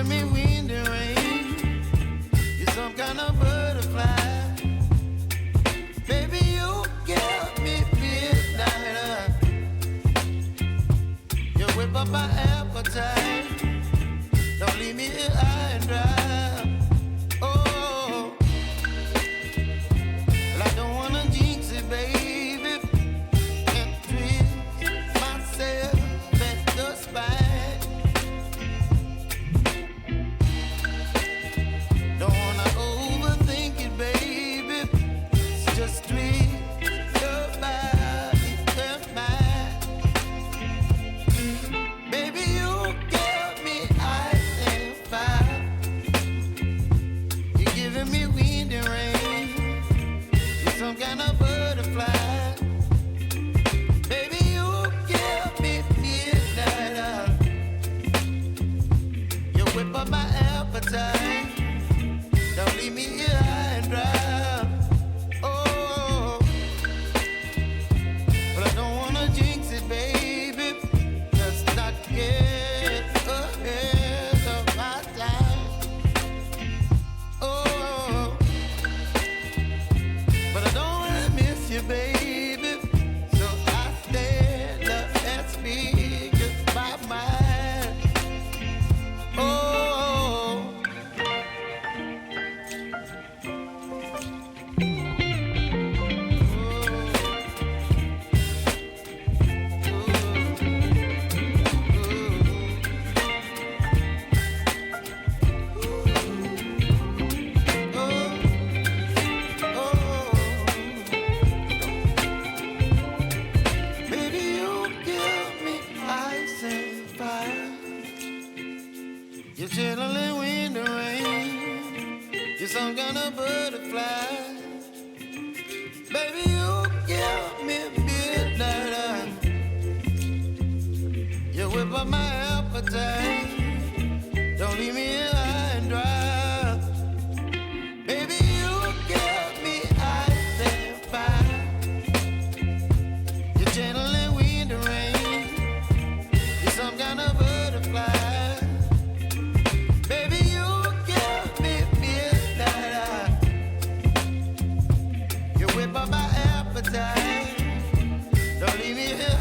giving me wind and rain. You're some kind of butterfly. Baby, you give me midnight. You whip up my appetite. Don't leave me here high and dry. Oh, well, I don't wanna jinx it, baby, and twist myself at the spine. Don't wanna overthink it, baby. It's just twist your body and mine. Baby, you give me ice and fire. You're giving me wind and rain. You're some kind of butterfly. Baby, you give me midnight. You whip up my appetite. Don't leave me here high and dry. Oh, but I don't wanna jinx it, baby. Let's not get ahead of my time. Oh, but I don't wanna miss you, baby. So I stand up and speak just my mind. Oh. Baby, you give me ice and fire. You're chilling wind and rain. You're some kind of butterfly. Baby, you give me midnight. You whip up my appetite. Don't leave me here high and dry. Baby, you give me ice and fire. You're channeling wind and rain. You're some kind of butterfly. Baby, you give me midnight. You whip up my appetite. Don't leave me here